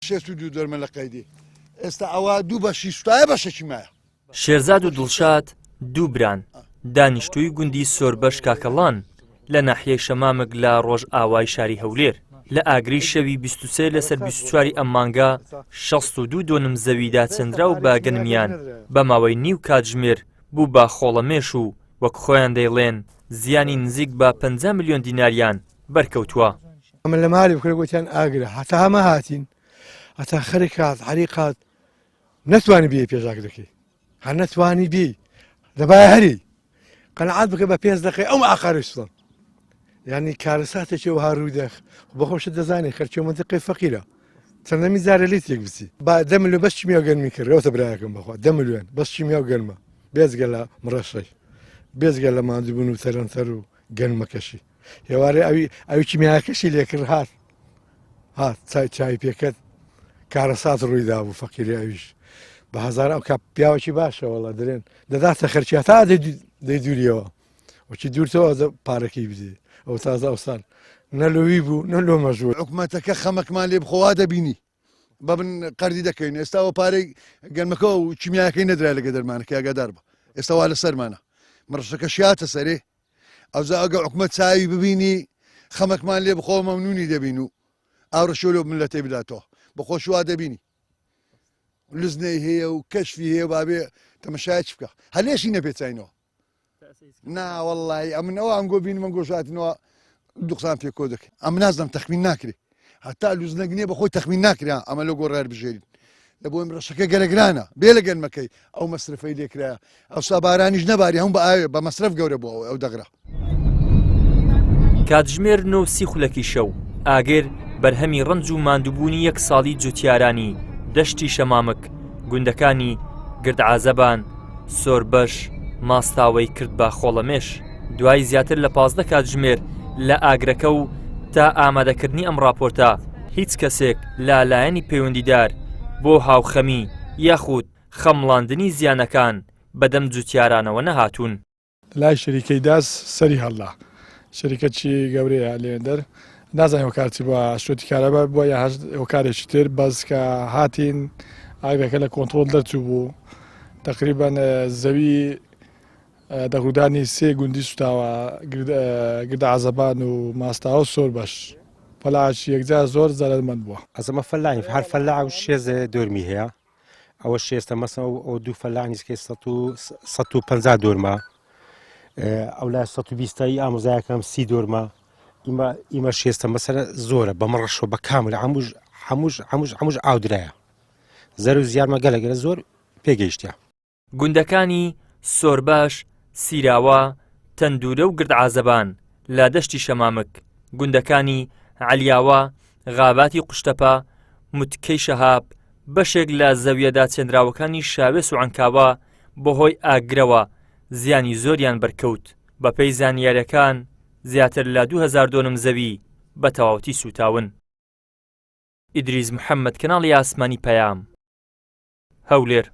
62 دەرمە لە قەیدی ئێستا ئەوە دوو بەشی سوتایە بەشێکی مایە. شێرزاد و دڵشاد دوو بران دانیشتووی گوندی سۆربەش کاکەڵان لە ناحیەی شەمامک لە ڕۆژ ئاوای شاری هەولێر لە ئاگری شەوی 23 لەسەر 24 ئەم مانگە 62 دۆنم زەویدا چەندرا و بە گەنمیان بە ماوەی نیو کاتژمێر بوو بە خۆڵەمێش و وەک خۆیان دەیڵێن زیانی نزیک بە 50 ملیۆن دیناریان بەرکەوتووە. ئەمە لە مالی بکرێ گوتیان ئاگرە هەتا هەمە هاتین هەتا خەرێک هات حریقات نەتوانی بێ پێشاکدەکەی هەر نەتوانی بێ دەبای هەری قەنەعات بکە بە 5 دقیقە ئەو ئاخاری سوڵم یعنی کارەساتێکی و هاڕووی بەخۆشت دەزانێت خەرچی منتیقی فەقیرە چەندەمی جارە لیت یەک بچی با 10 ملیۆن بەس چیمیا گەرمی کردەوەتە برایەکەم بەخوا 10 ملیۆن بەس چیمیا گەرمە بێزگە لە مڕەشەی بێزگە لە ماندووبوون و تەرەنتەر و گەنمەکەشی هێوارێ ئەوی چیمیاکەشی لێکرد هات چای پێکەت کارەسات ڕوویدا بوو فەقیری ئەویش بە هەزار ئەو کاپ پیاوەکی باشە وەڵا دەرێن دەداتە خەرچی تا دەیدوریەوە وەچی دوورتەوە پارەکەی بدێ ئەو تازە ئەوسان نەلۆوی بوو نەلۆ مەژوور حکوومەتەکە خەمەکمان لێ بخۆوا دەبینی بەبن قەردی دەکەین ئێستاوە پارەی گەرمەکە و چیمیاکەی نەدرای لەگە دەرمانەکە ئاگادار بە ئێستاوا لە سەرمانە مڕشەکە شیاتە سەرێ ئەوزا ئەگە حکوومەت چاوی ببینی خەمەکمان لێ بخۆ مەمنونی دەبین و ئاڕەشۆ لێ ملەتێ بداتەوە بەخۆشوا دەبینی لزنەی هەیە و کەشفی هەیە بابێ تەمەشایەک بکە هەلێشی نەپێچینەوە ناوەڵی ئەمنەوە ئەمگۆ بینی من گۆژاتنەوە دوقسان پێ کۆ دەکەین ئەم نازدەم تەخمین ناکرێ هەتا لوزنەگنێ بەخۆی تەخمین ناکرا ئەمە لە گۆڕار بژێرین لە بۆ ڕەشەکە گەلەگرانە بێ لە گەنمەکەی ئەو مەسرفەی لێکرایە ئەو سابارانیش نەباری هەم بە مەسرف گەورە بۆ ئەو دەگرا. کاتژمێر 9 خولەکی شەو ئاگر بەرهەمی ڕنج و ماندووبوونی یەک ساڵی جوتیارانی دەشتی شەمامک گوندەکانی گردعازەبان سۆربەش ماستاوەی کرد بە خۆڵەمێش دوای زیاتر لە 15 کاتژمێر لە ئاگرەکە و تا ئامادەکردنی ئەم راپۆرتە هیچ کەسێک لالایەنی پەیوەندیدار بۆ هاوخەمی یاخود خەمڵاندنی زیانەکان بەدەم جوتیارانەوە نەهاتوون. لای شەریکەی داس سەری هەڵا شەریکەتی گەورەیە لێندەر نازانانی هۆکارتی بە شوێتی کارەبا بووە یا هۆکارێکی تر بەس کە هاتین ئاگرەکە لە کۆنتترۆل دەرچوو بوو تقریبان زەوی دەڕوودانی سێ گوندی سوتاوە گردعازەبان و ماستاوە و سۆربەش فەلاعی یەکجار زۆر زەرمەند بووە ئەزەمە فەلاعی هەر فەلاع و شێز دۆرمی هەیە ئەوە شێستە مەسە ئەو دوو فەلاعنیسکەی 150 دۆرمە ئەو لای 120 ئامۆزایەکەم 30 دۆرمە ئیمە شێستە مەسەرە زۆرە بەمە ڕەشەوە بە کامل هەمووش ئاودرایە زەر و زیارمە گەلەگەلە زۆر پێگەیشتە. گوندەکانی سۆربەش سیراوە تەندورە و گردعازەبان لە دەشتی شەمامک گوندەکانی عەلیاوە غاباتی قوشتەپە موتکەی شەهاب بەشێک لە زەویەدا چێنراوەکانی شاوێس و عەنکاوە بەهۆی ئاگرەوە زیانی زۆریان بەرکەوت بە پێی زانیاریەکان زیاتر لە 2000 دۆنم زەوی بە تەواوەتی سوتاون. ئیدریس محەممەد کەناڵی ئاسمانی پەیام هەولێر.